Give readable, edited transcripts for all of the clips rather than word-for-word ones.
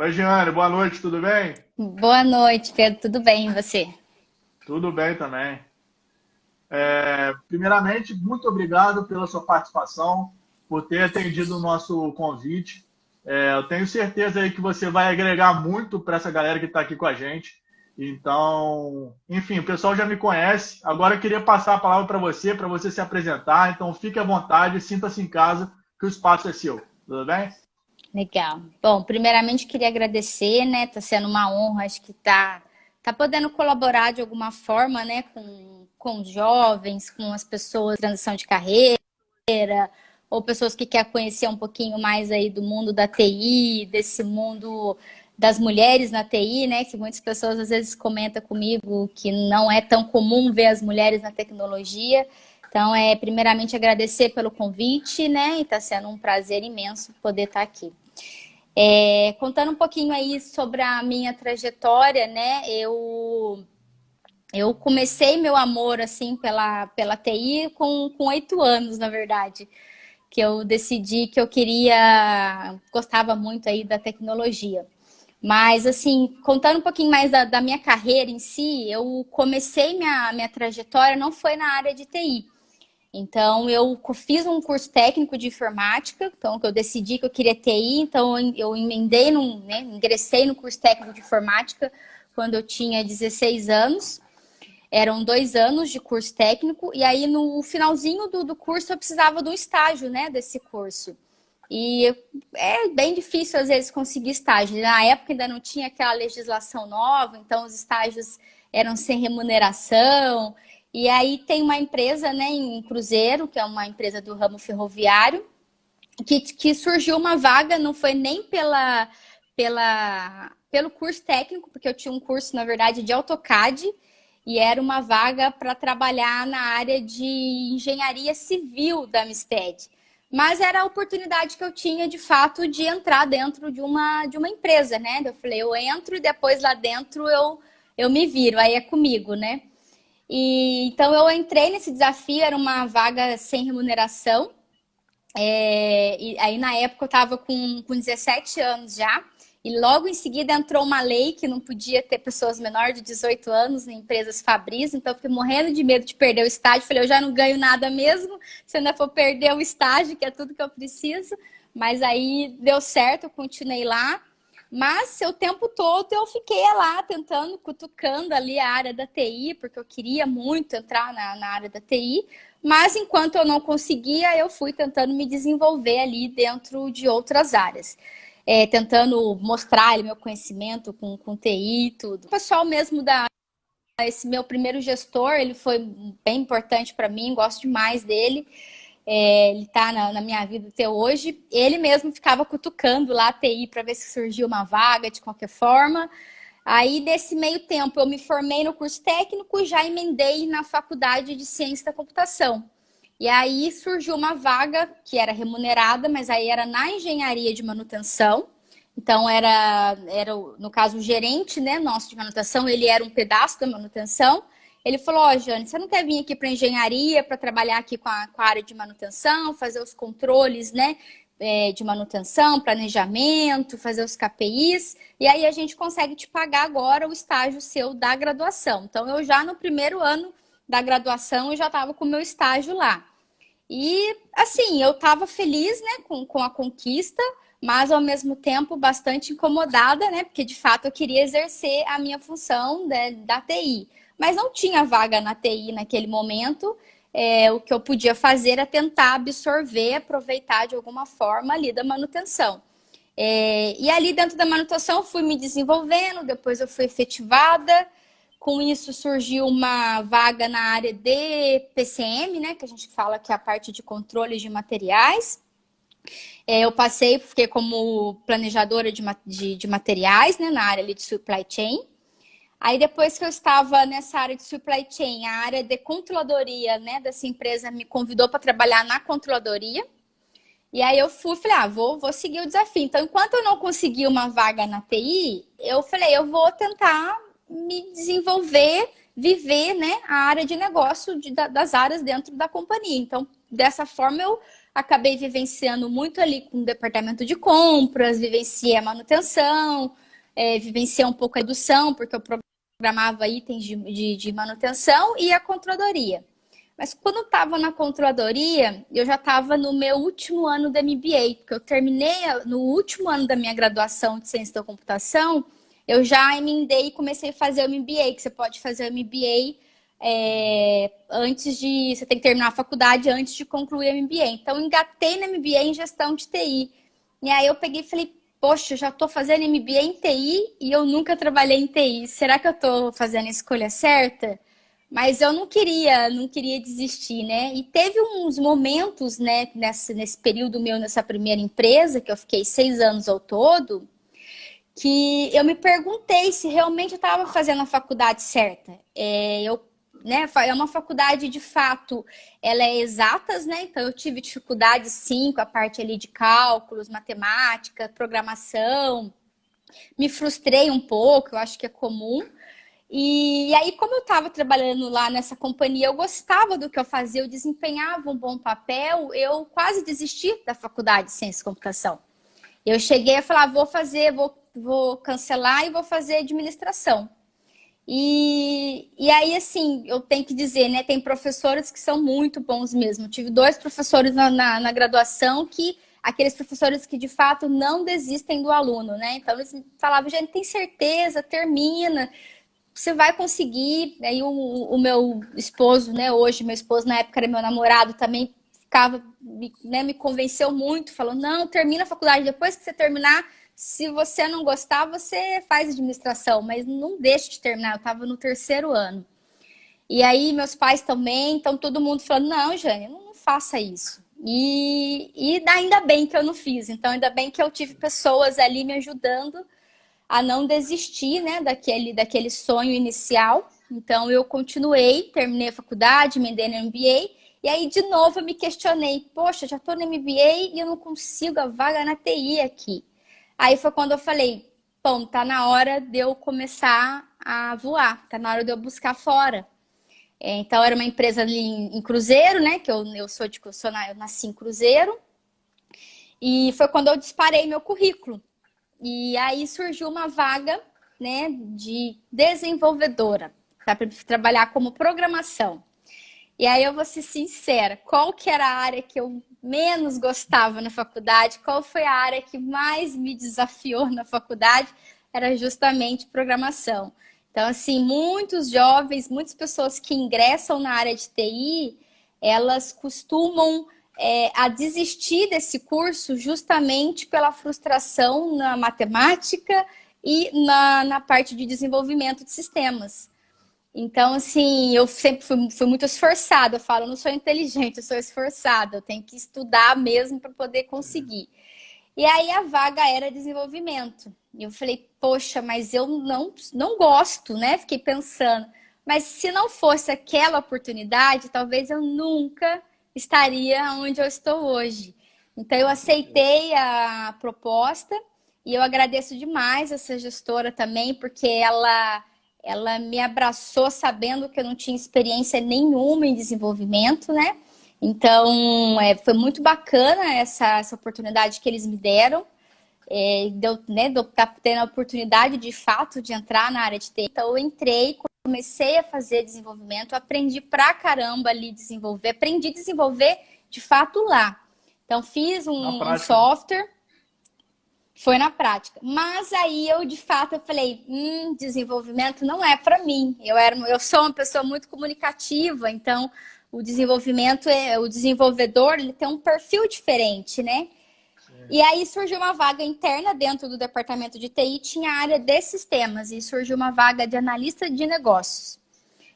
Oi, Giane, boa noite, tudo bem? Boa noite, Pedro. Tudo bem, e você? Tudo bem também. Primeiramente, muito obrigado pela sua participação, por ter atendido o nosso convite. Eu tenho certeza aí que você vai agregar muito para essa galera que está aqui com a gente. Então, enfim, o pessoal já me conhece. Agora eu queria passar a palavra para você se apresentar. Então, fique à vontade, sinta-se em casa, que o espaço é seu. Tudo bem? Legal. Bom, primeiramente queria agradecer, né? Tá sendo uma honra, acho que tá podendo colaborar de alguma forma, né, com os jovens, com as pessoas em transição de carreira, ou pessoas que querem conhecer um pouquinho mais aí do mundo da TI, desse mundo das mulheres na TI, né? Que muitas pessoas às vezes comentam comigo que não é tão comum ver as mulheres na tecnologia. Então, primeiramente agradecer pelo convite, né? E está sendo um prazer imenso poder estar aqui. Contando um pouquinho aí sobre a minha trajetória, né? Eu comecei meu amor assim pela TI com 8 anos, na verdade, que eu decidi que eu gostava muito aí da tecnologia. Mas, assim, contando um pouquinho mais da minha carreira em si, eu comecei minha trajetória, não foi na área de TI. Então, eu fiz um curso técnico de informática, então, que eu decidi que eu queria TI, então eu emendei, né, ingressei no curso técnico de informática quando eu tinha 16 anos. Eram 2 anos de curso técnico, e aí no finalzinho do curso eu precisava do estágio, né, desse curso. E é bem difícil, às vezes, conseguir estágio. Na época ainda não tinha aquela legislação nova, então os estágios eram sem remuneração. E aí tem uma empresa, né, em Cruzeiro, que é uma empresa do ramo ferroviário, que surgiu uma vaga, não foi nem pelo curso técnico, porque eu tinha um curso, na verdade, de AutoCAD, e era uma vaga para trabalhar na área de engenharia civil da Amistad. Mas era a oportunidade que eu tinha, de fato, de entrar dentro de uma empresa, né? Eu falei, eu entro e depois lá dentro eu me viro, aí é comigo, né? E então eu entrei nesse desafio, era uma vaga sem remuneração. E aí na época eu estava com 17 anos já, e logo em seguida entrou uma lei que não podia ter pessoas menores de 18 anos em empresas fabris, então eu fiquei morrendo de medo de perder o estágio. Falei, eu já não ganho nada mesmo, se eu ainda for perder o estágio, que é tudo que eu preciso. Mas aí deu certo, eu continuei lá. Mas o tempo todo eu fiquei lá tentando, cutucando ali a área da TI, porque eu queria muito entrar na área da TI. Mas enquanto eu não conseguia, eu fui tentando me desenvolver ali dentro de outras áreas. Tentando mostrar ali meu conhecimento com TI e tudo. O pessoal mesmo esse meu primeiro gestor, ele foi bem importante para mim, gosto demais dele. Ele está na minha vida até hoje. Ele mesmo ficava cutucando lá a TI para ver se surgia uma vaga de qualquer forma. Aí, nesse meio tempo, eu me formei no curso técnico e já emendei na faculdade de ciência da computação. E aí surgiu uma vaga que era remunerada, mas aí era na engenharia de manutenção. Então, no caso, o gerente, né, nosso de manutenção, ele era um pedaço da manutenção. Ele falou, ó, Jane, você não quer vir aqui para engenharia, para trabalhar aqui com a área de manutenção, fazer os controles, né, de manutenção, planejamento, fazer os KPIs, e aí a gente consegue te pagar agora o estágio seu da graduação. Então, eu já no primeiro ano da graduação, eu já estava com o meu estágio lá. E, assim, eu estava feliz, né, com a conquista, mas, ao mesmo tempo, bastante incomodada, né, porque, de fato, eu queria exercer a minha função, né, da TI. Mas não tinha vaga na TI naquele momento. O que eu podia fazer era tentar absorver, aproveitar de alguma forma ali da manutenção. E ali dentro da manutenção eu fui me desenvolvendo, depois eu fui efetivada. Com isso surgiu uma vaga na área de PCM, né, que a gente fala que é a parte de controle de materiais. Eu fiquei como planejadora de materiais, né, na área ali de supply chain. Aí depois que eu estava nessa área de supply chain, a área de controladoria, né, dessa empresa me convidou para trabalhar na controladoria. E aí eu falei, vou seguir o desafio. Então, enquanto eu não consegui uma vaga na TI, eu falei, eu vou tentar me desenvolver, viver, né, a área de negócio das áreas dentro da companhia. Então, dessa forma, eu acabei vivenciando muito ali com o departamento de compras, vivenciei a manutenção, vivenciei um pouco a redução, porque eu programava itens de manutenção e a controladoria. Mas quando eu estava na controladoria, eu já estava no meu último ano da MBA, porque eu terminei no último ano da minha graduação de ciência da computação, eu já emendei e comecei a fazer o MBA, que você pode fazer o MBA antes de... Você tem que terminar a faculdade antes de concluir o MBA. Então, eu engatei no MBA em gestão de TI. E aí eu peguei e falei, poxa, eu já estou fazendo MBA em TI e eu nunca trabalhei em TI. Será que eu estou fazendo a escolha certa? Mas eu não queria desistir, né? E teve uns momentos, né, nesse período meu, nessa primeira empresa, que eu fiquei 6 anos ao todo, que eu me perguntei se realmente eu estava fazendo a faculdade certa. É uma faculdade, de fato, ela é exatas, né? Então, eu tive dificuldade, sim, com a parte ali de cálculos, matemática, programação. Me frustrei um pouco, eu acho que é comum. E aí, como eu estava trabalhando lá nessa companhia, eu gostava do que eu fazia, eu desempenhava um bom papel, eu quase desisti da faculdade de ciência e computação. Eu cheguei a falar, vou cancelar e vou fazer administração. E aí, assim, eu tenho que dizer, né, tem professores que são muito bons mesmo. Eu tive 2 professores na graduação aqueles professores que, de fato, não desistem do aluno, né? Então, eles falavam, gente, tem certeza, termina, você vai conseguir. Aí o meu esposo, né, hoje, meu esposo na época era meu namorado, também me convenceu muito, falou, não, termina a faculdade, depois que você terminar, se você não gostar, você faz administração, mas não deixe de terminar, eu estava no 3º ano. E aí meus pais também, então todo mundo falando, não, Jane, não faça isso. E ainda bem que eu não fiz, então ainda bem que eu tive pessoas ali me ajudando a não desistir, né, daquele sonho inicial. Então eu continuei, terminei a faculdade, emendei no MBA, e aí de novo eu me questionei, poxa, já estou no MBA e eu não consigo a vaga na TI aqui. Aí foi quando eu falei, bom, tá na hora de eu começar a voar, tá na hora de eu buscar fora. Então era uma empresa ali em Cruzeiro, né, que eu nasci em Cruzeiro, e foi quando eu disparei meu currículo. E aí surgiu uma vaga, né, de desenvolvedora, para trabalhar como programação. E aí eu vou ser sincera, qual que era a área que eu menos gostava na faculdade, qual foi a área que mais me desafiou na faculdade, era justamente programação. Então, assim, muitos jovens, muitas pessoas que ingressam na área de TI, elas costumam a desistir desse curso justamente pela frustração na matemática e na parte de desenvolvimento de sistemas. Então, assim, eu sempre fui muito esforçada. Eu falo, eu não sou inteligente, eu sou esforçada. Eu tenho que estudar mesmo para poder conseguir. E aí a vaga era desenvolvimento. E eu falei, poxa, mas eu não gosto, né? Fiquei pensando. Mas se não fosse aquela oportunidade, talvez eu nunca estaria onde eu estou hoje. Então, eu aceitei a proposta e eu agradeço demais essa gestora também, porque ela me abraçou sabendo que eu não tinha experiência nenhuma em desenvolvimento, né? Então, foi muito bacana essa oportunidade que eles me deram. De eu estar tendo a oportunidade, de fato, de entrar na área de TI. Então, eu entrei, comecei a fazer desenvolvimento, aprendi pra caramba ali desenvolver. Aprendi a desenvolver, de fato, lá. Então, fiz um software... Foi na prática. Mas aí eu, de fato, eu falei, desenvolvimento não é para mim. Eu sou uma pessoa muito comunicativa, então o desenvolvedor, ele tem um perfil diferente, né? Sim. E aí surgiu uma vaga interna dentro do departamento de TI, tinha a área de sistemas, e surgiu uma vaga de analista de negócios.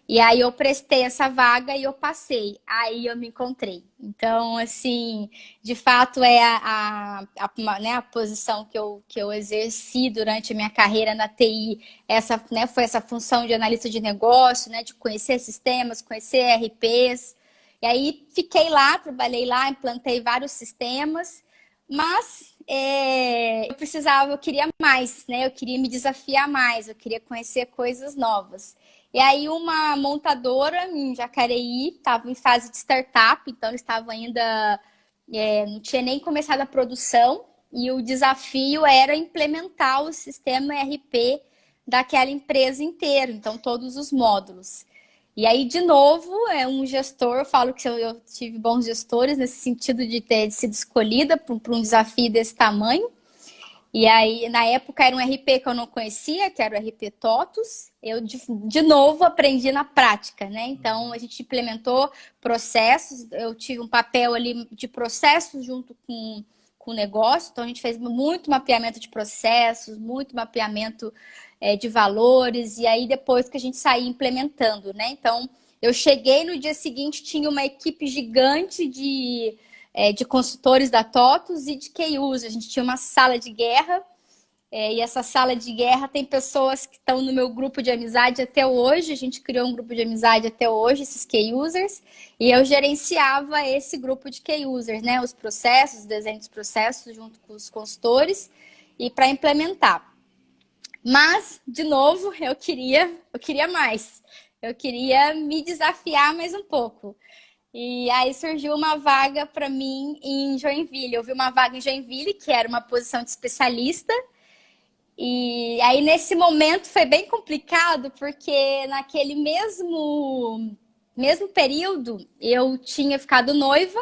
E aí eu prestei essa vaga e eu passei. Aí eu me encontrei. Então, assim, de fato é a posição que eu exerci durante a minha carreira na TI. Foi essa função de analista de negócio, né, de conhecer sistemas, conhecer ERPs. E aí fiquei lá, trabalhei lá, implantei vários sistemas. Mas eu queria mais, né? Eu queria me desafiar mais, eu queria conhecer coisas novas. E aí uma montadora em Jacareí estava em fase de startup, então eles estavam ainda não tinha nem começado a produção, e o desafio era implementar o sistema ERP daquela empresa inteira, então todos os módulos. E aí, de novo, é um gestor, eu falo que eu tive bons gestores nesse sentido de ter sido escolhida para um desafio desse tamanho. E aí, na época, era um RP que eu não conhecia, que era o RP TOTUS. Eu, de novo, aprendi na prática, né? Então, a gente implementou processos. Eu tive um papel ali de processos junto com o negócio. Então, a gente fez muito mapeamento de processos, muito mapeamento de valores. E aí, depois que a gente saía implementando, né? Então, eu cheguei no dia seguinte, tinha uma equipe gigante de consultores da TOTUS e de Key-User. A gente tinha uma sala de guerra, e essa sala de guerra tem pessoas que estão no meu grupo de amizade até hoje. A gente criou um grupo de amizade até hoje, esses Key-Users, e eu gerenciava esse grupo de Key-Users, né? Os processos, os desenhos dos processos junto com os consultores e para implementar. Mas, de novo, eu queria mais. Eu queria me desafiar mais um pouco. E aí surgiu uma vaga para mim em Joinville. Eu vi uma vaga em Joinville, que era uma posição de especialista. E aí, nesse momento, foi bem complicado, porque naquele mesmo período, eu tinha ficado noiva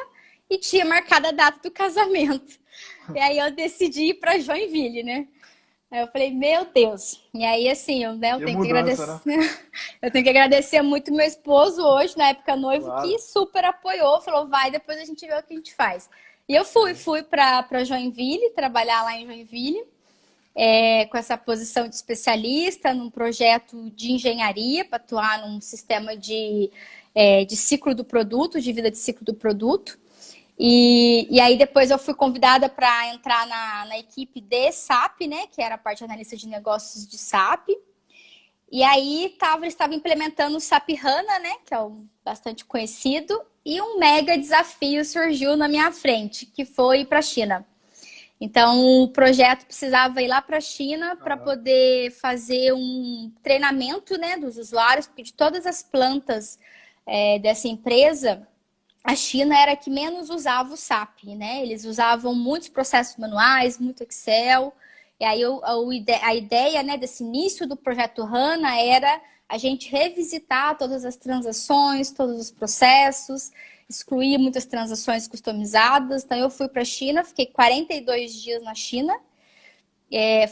e tinha marcado a data do casamento. E aí, eu decidi ir para Joinville, né? Aí eu falei, meu Deus. E aí, assim, eu tenho que agradecer. Né? Eu tenho que agradecer muito meu esposo hoje, na época noivo, claro, que super apoiou, falou, vai, depois a gente vê o que a gente faz. E eu fui para Joinville, trabalhar lá em Joinville, com essa posição de especialista num projeto de engenharia, para atuar num sistema de ciclo do produto, de vida de ciclo do produto. E aí depois eu fui convidada para entrar na equipe de SAP, né? Que era a parte de analista de negócios de SAP. E aí eles estavam implementando o SAP HANA, né? Que é bastante conhecido. E um mega desafio surgiu na minha frente, que foi ir para a China. Então o projeto precisava ir lá para a China para poder fazer um treinamento, né, dos usuários, porque de todas as plantas dessa empresa, a China era a que menos usava o SAP, né? Eles usavam muitos processos manuais, muito Excel. E aí a ideia, né, desse início do projeto HANA era a gente revisitar todas as transações, todos os processos, excluir muitas transações customizadas. Então eu fui para a China, fiquei 42 dias na China.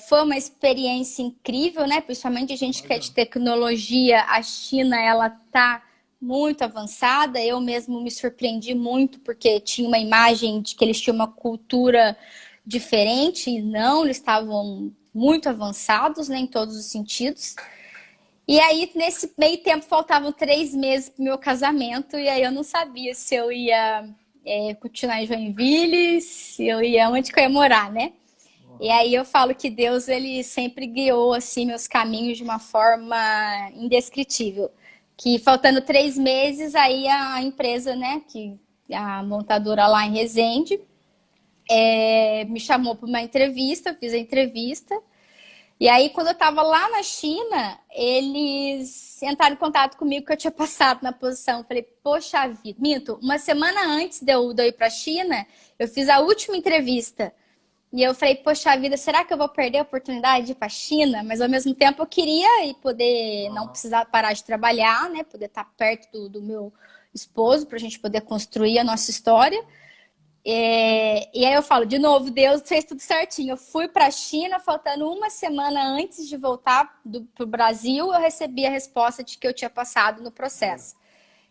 Foi uma experiência incrível, né? Principalmente a gente que é de tecnologia, a China, ela tá muito avançada. Eu mesmo me surpreendi muito porque tinha uma imagem de que eles tinham uma cultura diferente e não, eles estavam muito avançados, né, em todos os sentidos. E aí, nesse meio tempo, faltavam 3 meses para o meu casamento e aí eu não sabia se eu ia continuar em Joinville, se eu ia onde que eu ia morar, né? E aí eu falo que Deus, ele sempre guiou assim meus caminhos de uma forma indescritível. Que faltando 3 meses, aí a empresa, né, a montadora lá em Resende, me chamou para uma entrevista, eu fiz a entrevista. E aí, quando eu estava lá na China, eles entraram em contato comigo que eu tinha passado na posição. Eu falei, poxa vida, minto, uma semana antes de eu ir para a China, eu fiz a última entrevista. E eu falei, poxa vida, será que eu vou perder a oportunidade de ir para a China? Mas ao mesmo tempo eu queria ir poder não precisar parar de trabalhar, né? Poder estar perto do meu esposo para a gente poder construir a nossa história. E aí eu falo, de novo, Deus fez tudo certinho. Eu fui para a China, faltando uma semana antes de voltar para o Brasil, eu recebi a resposta de que eu tinha passado no processo.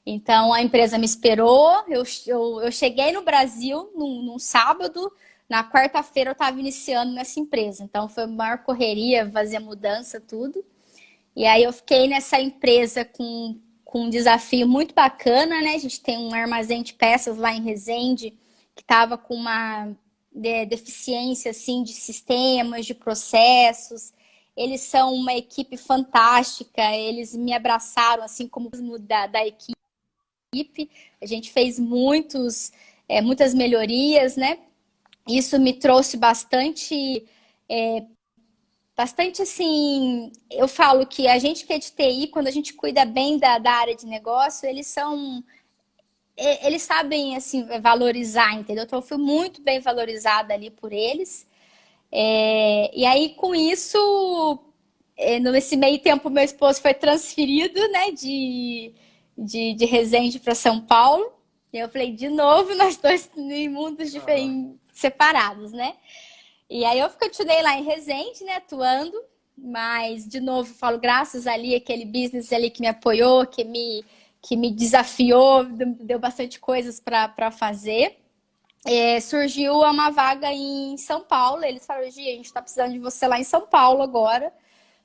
Então a empresa me esperou, eu cheguei no Brasil num sábado. Na quarta-feira eu estava iniciando nessa empresa, então foi uma maior correria, fazer mudança, tudo. E aí eu fiquei nessa empresa com um desafio muito bacana, né? A gente tem um armazém de peças lá em Resende, que estava com uma deficiência assim, de sistemas, de processos. Eles são uma equipe fantástica, eles me abraçaram assim como da equipe. A gente fez muitas melhorias, né? Isso me trouxe bastante assim, eu falo que a gente que é de TI, quando a gente cuida bem da área de negócio, eles são eles sabem, assim, valorizar, entendeu? Então, eu fui muito bem valorizada ali por eles. E aí, com isso, nesse meio tempo, meu esposo foi transferido, né, de Resende para São Paulo. E eu falei, de novo, nós dois em mundos diferentes, separados, né? E aí eu continuei lá em Resende, né, atuando, mas, de novo, falo, graças ali, aquele business ali que me apoiou, que me desafiou, deu bastante coisas para fazer. Surgiu uma vaga em São Paulo, eles falaram, Gi, a gente está precisando de você lá em São Paulo agora,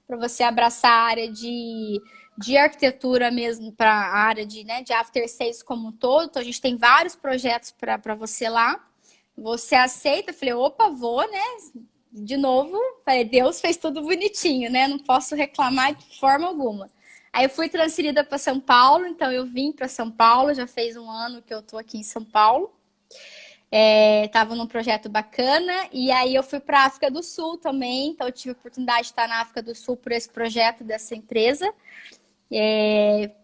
para você abraçar a área de arquitetura mesmo, para a área né, de after sales como um todo. Então, a gente tem vários projetos para você lá. Você aceita? Eu falei, opa, vou, né? De novo, falei, Deus fez tudo bonitinho, né? Não posso reclamar de forma alguma. Aí eu fui transferida para São Paulo, então eu vim para São Paulo, já fez um ano que eu estou aqui em São Paulo. Estava num projeto bacana, e aí eu fui para a África do Sul também, então eu tive a oportunidade de estar na África do Sul por esse projeto dessa empresa.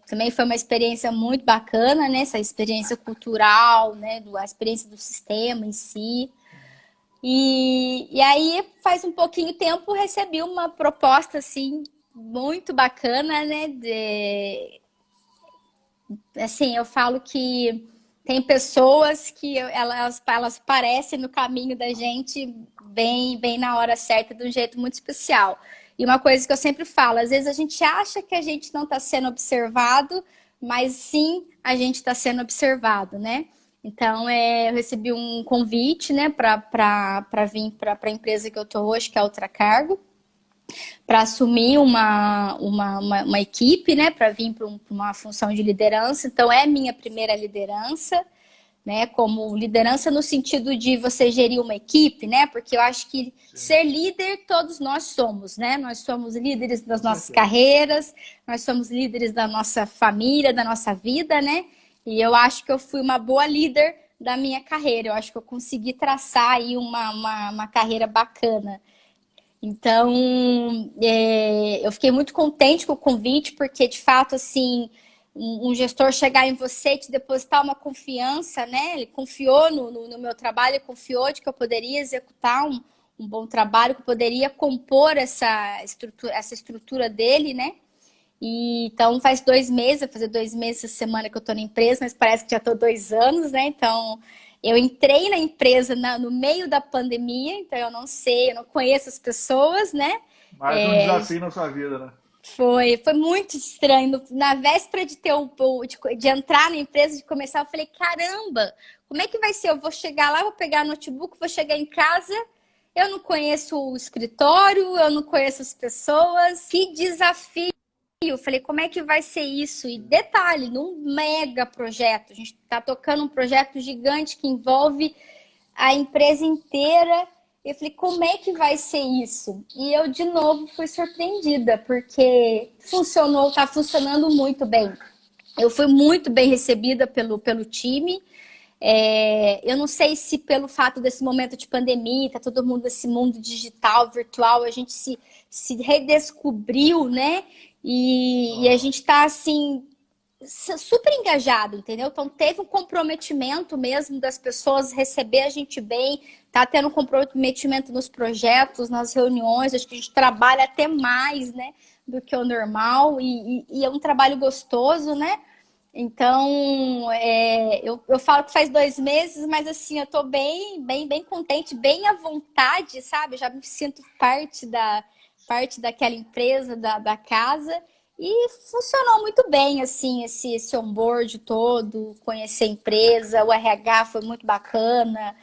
Também foi uma experiência muito bacana, né? Essa experiência cultural, né? A experiência do sistema em si. E aí, faz um pouquinho tempo, recebi uma proposta, assim, muito bacana, né? Assim, eu falo que tem pessoas que elas aparecem no caminho da gente bem na hora certa, de um jeito muito especial. E uma coisa que eu sempre falo, às vezes a gente acha que a gente não está sendo observado, mas sim, a gente está sendo observado, né? Então, eu recebi um convite, né, para vir para a empresa que eu estou hoje, que é a Ultracargo, para assumir uma equipe, né, para vir para uma função de liderança. Então, é minha primeira liderança, né, como liderança no sentido de você gerir uma equipe, né, porque eu acho que ser líder todos nós somos, né, nós somos líderes das nossas carreiras, nós somos líderes da nossa família, da nossa vida, né, e eu acho que eu fui uma boa líder da minha carreira, eu acho que eu consegui traçar aí uma carreira bacana. Então, eu fiquei muito contente com o convite, porque, de fato, assim, um gestor chegar em você e te depositar uma confiança, né? Ele confiou no meu trabalho, ele confiou de que eu poderia executar um bom trabalho, que eu poderia compor essa estrutura dele, né? E, então, faz 2 meses, vai fazer 2 meses essa semana que eu estou na empresa, mas parece que já estou 2 anos, né? Então, eu entrei na empresa no meio da pandemia, então eu não sei, eu não conheço as pessoas, né? Mais um desafio na sua vida, né? Foi muito estranho. Na véspera de entrar na empresa, de começar, eu falei, caramba, como é que vai ser? Eu vou chegar lá, vou pegar o notebook, vou chegar em casa, eu não conheço o escritório, eu não conheço as pessoas. Que desafio! Eu falei, como é que vai ser isso? E detalhe, num mega projeto. A gente está tocando um projeto gigante que envolve a empresa inteira. Eu falei, como é que vai ser isso? E eu, de novo, fui surpreendida, porque funcionou, está funcionando muito bem. Eu fui muito bem recebida pelo time. Eu não sei se pelo fato desse momento de pandemia, tá todo mundo nesse mundo digital, virtual, a gente se redescobriu, né? E a gente tá, assim, super engajado, entendeu? Então, teve um comprometimento mesmo das pessoas receber a gente bem, tá tendo um comprometimento nos projetos, nas reuniões, acho que a gente trabalha até mais, né, do que o normal, e é um trabalho gostoso, né? Então, eu falo que faz 2 meses, mas assim, eu tô bem contente, bem à vontade, sabe? Eu já me sinto parte daquela empresa, da casa, e funcionou muito bem, assim, esse onboard todo, conhecer a empresa, o RH foi muito bacana.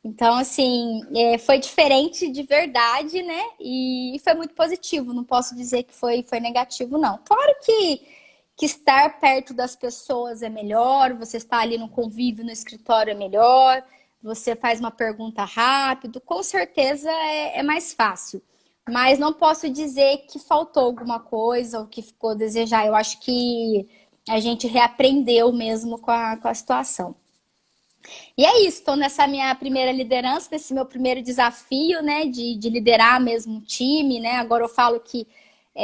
Então, assim, foi diferente de verdade, né? E foi muito positivo, não posso dizer que foi negativo, não. Claro que estar perto das pessoas é melhor, você está ali no convívio, no escritório é melhor, você faz uma pergunta rápido, com certeza é mais fácil. Mas não posso dizer que faltou alguma coisa ou que ficou a desejar. Eu acho que a gente reaprendeu mesmo com a situação. E é isso, estou nessa minha primeira liderança, nesse meu primeiro desafio, né, de liderar mesmo um time, né? Agora eu falo que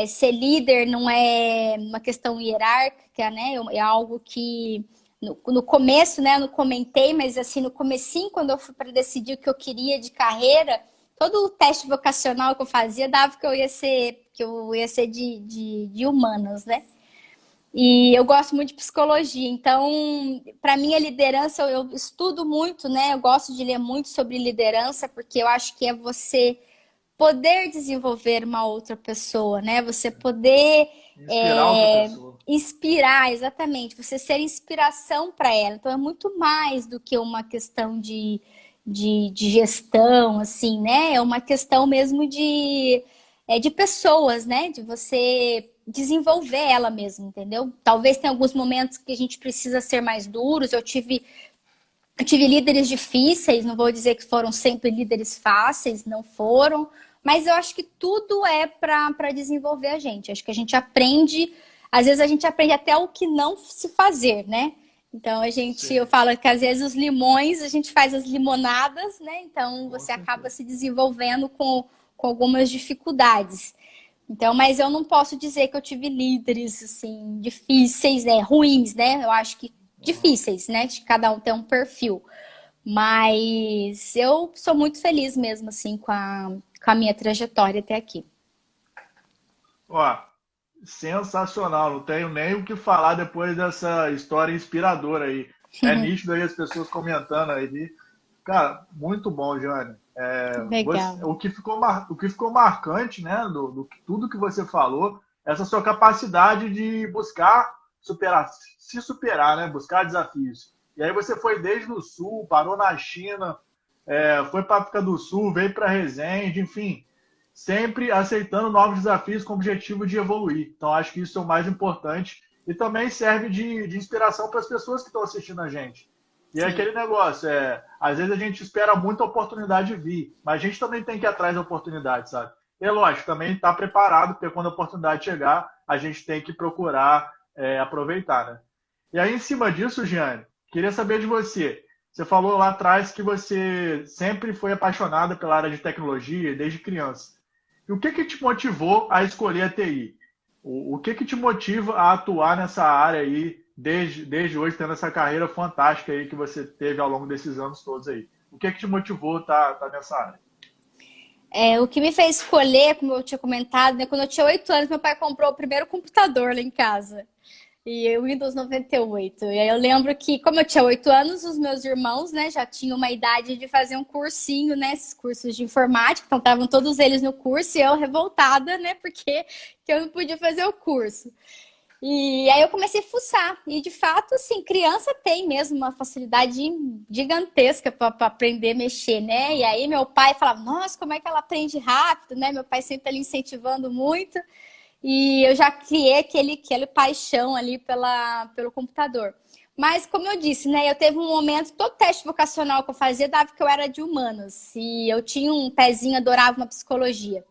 ser líder não é uma questão hierárquica, né? É algo que no começo, né, eu não comentei, mas assim, no comecinho, quando eu fui para decidir o que eu queria de carreira, todo o teste vocacional que eu fazia dava que eu ia ser de humanas, né? E eu gosto muito de psicologia, então, para mim, a liderança, eu estudo muito, né? Eu gosto de ler muito sobre liderança, porque eu acho que é você poder desenvolver uma outra pessoa, né? Você poder Inspirar outra pessoa. inspirar, exatamente, você ser inspiração para ela. Então, é muito mais do que uma questão de gestão, assim, né? É uma questão mesmo de pessoas, né? De você desenvolver ela mesmo, entendeu? Talvez tenha alguns momentos que a gente precisa ser mais duros. Eu tive líderes difíceis, não vou dizer que foram sempre líderes fáceis, não foram, mas eu acho que tudo é para desenvolver a gente. Acho que a gente aprende, às vezes a gente aprende até o que não se fazer, né? Então eu falo que às vezes os limões, a gente faz as limonadas, né? Então você acaba se desenvolvendo com algumas dificuldades. Então, mas eu não posso dizer que eu tive líderes assim difíceis, né, ruins, né? Eu acho que difíceis, né? De cada um ter um perfil. Mas eu sou muito feliz mesmo assim com a minha trajetória até aqui. Ó, sensacional, não tenho nem o que falar depois dessa história inspiradora aí. É nítido aí as pessoas comentando aí. Cara, muito bom, Jane. Legal. O que ficou marcante, né, do tudo que você falou, essa sua capacidade de buscar se superar, né, buscar desafios. E aí você foi desde o Sul, parou na China, foi para a África do Sul, veio para Resende, enfim, sempre aceitando novos desafios com o objetivo de evoluir. Então, acho que isso é o mais importante e também serve de inspiração para as pessoas que estão assistindo a gente. E é Sim. aquele negócio, às vezes a gente espera muito a oportunidade vir, mas a gente também tem que ir atrás da oportunidade, sabe? E é lógico, também está preparado, porque quando a oportunidade chegar, a gente tem que procurar aproveitar, né? E aí, em cima disso, Giane, queria saber de você. Você falou lá atrás que você sempre foi apaixonada pela área de tecnologia, desde criança. E o que te motivou a escolher a TI? O que te motiva a atuar nessa área aí, desde hoje, tendo essa carreira fantástica aí que você teve ao longo desses anos todos aí? O que te motivou a tá nessa área? O que me fez escolher, como eu tinha comentado, né, quando eu tinha 8 anos, meu pai comprou o primeiro computador lá em casa. E o Windows 98. E aí eu lembro que, como eu tinha 8 anos, os meus irmãos, né, já tinham uma idade de fazer um cursinho, né, esses cursos de informática. Então, estavam todos eles no curso e eu revoltada, né, porque eu não podia fazer o curso. E aí eu comecei a fuçar. E, de fato, assim, criança tem mesmo uma facilidade gigantesca para aprender a mexer, né? E aí meu pai falava, nossa, como é que ela aprende rápido, né? Meu pai sempre ali incentivando muito. E eu já criei aquele paixão ali pelo computador. Mas, como eu disse, né? Eu teve um momento, todo teste vocacional que eu fazia dava que eu era de humanas. E eu tinha um pezinho, adorava uma psicologia.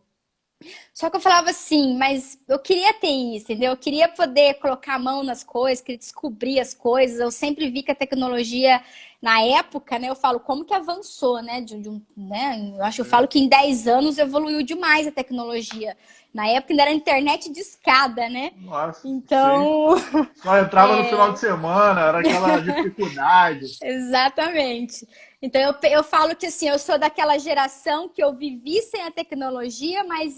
Só que eu falava assim, mas eu queria ter isso, entendeu? Eu queria poder colocar a mão nas coisas, queria descobrir as coisas. Eu sempre vi que a tecnologia, na época, né? Eu falo, como que avançou, né? Né? Eu falo que em 10 anos evoluiu demais a tecnologia. Na época ainda era internet de escada, né? Nossa, então... sim. Só entrava no final de semana, era aquela dificuldade. Exatamente. Então eu falo que assim, eu sou daquela geração que eu vivi sem a tecnologia, mas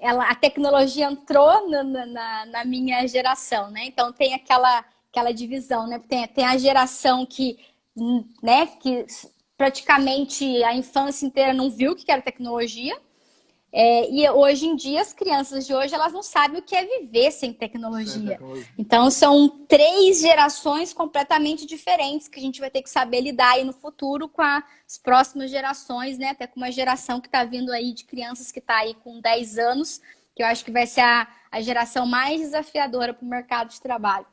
a tecnologia entrou na minha geração, né? Então tem aquela divisão, né? Tem a geração né, que praticamente a infância inteira não viu o que era tecnologia. E hoje em dia, as crianças de hoje, elas não sabem o que é viver sem tecnologia. Então, são 3 gerações completamente diferentes que a gente vai ter que saber lidar aí no futuro com as próximas gerações, né? Até com uma geração que está vindo aí de crianças que está aí com 10 anos, que eu acho que vai ser a geração mais desafiadora para o mercado de trabalho.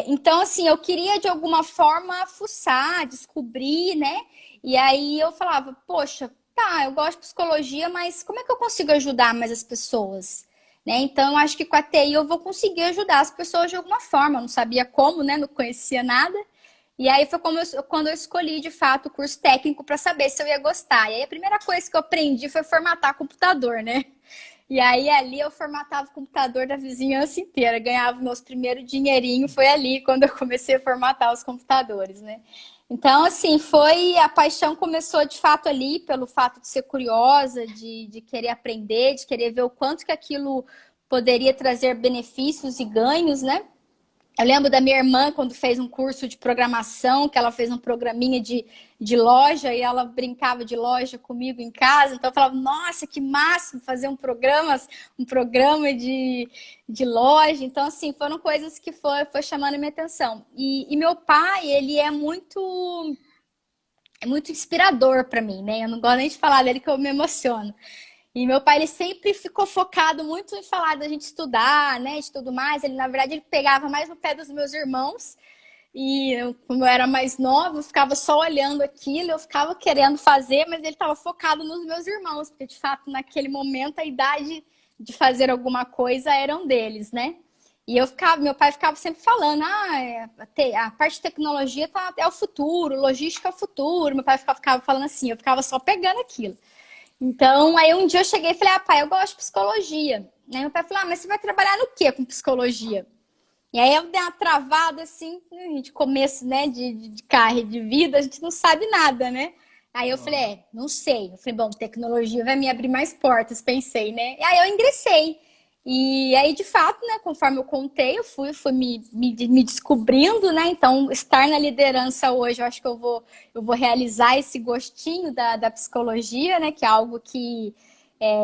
Então, assim, eu queria de alguma forma fuçar, descobrir, né? E aí eu falava, poxa, tá, eu gosto de psicologia, mas como é que eu consigo ajudar mais as pessoas? Né? Então, eu acho que com a TI eu vou conseguir ajudar as pessoas de alguma forma. Eu não sabia como, né? Não conhecia nada. E aí foi quando eu escolhi, de fato, o curso técnico para saber se eu ia gostar. E aí a primeira coisa que eu aprendi foi formatar computador, né? E aí ali eu formatava o computador da vizinhança inteira, ganhava o nosso primeiro dinheirinho, foi ali quando eu comecei a formatar os computadores, né? Então, assim, a paixão começou de fato ali, pelo fato de ser curiosa, de querer aprender, de querer ver o quanto que aquilo poderia trazer benefícios e ganhos, né? Eu lembro da minha irmã, quando fez um curso de programação, que ela fez um programinha de loja e ela brincava de loja comigo em casa. Então eu falava, nossa, que máximo fazer um programa de loja. Então, assim, foram coisas que foi chamando a minha atenção. E meu pai, ele é muito inspirador para mim, né? Eu não gosto nem de falar dele que eu me emociono. E meu pai, ele sempre ficou focado muito em falar da gente estudar, né, de tudo mais. Ele, na verdade, ele pegava mais no pé dos meus irmãos. E eu, como eu era mais nova, eu ficava só olhando aquilo, eu ficava querendo fazer, mas ele estava focado nos meus irmãos, porque, de fato, naquele momento, a idade de fazer alguma coisa eram deles, né? E meu pai ficava sempre falando, a parte de tecnologia é o futuro, logística é o futuro. Meu pai ficava falando assim, eu ficava só pegando aquilo. Então, aí um dia eu cheguei e falei, pai, eu gosto de psicologia. Aí meu pai falou, mas você vai trabalhar no quê com psicologia? E aí eu dei uma travada assim, de começo, né, de carreira de vida, a gente não sabe nada, né? Aí eu falei, não sei. Eu falei, bom, tecnologia vai me abrir mais portas, pensei, né? E aí eu ingressei. E aí, de fato, né, conforme eu contei, eu fui me descobrindo, né? Então, estar na liderança hoje, eu acho que eu vou realizar esse gostinho da psicologia, né? Que é algo que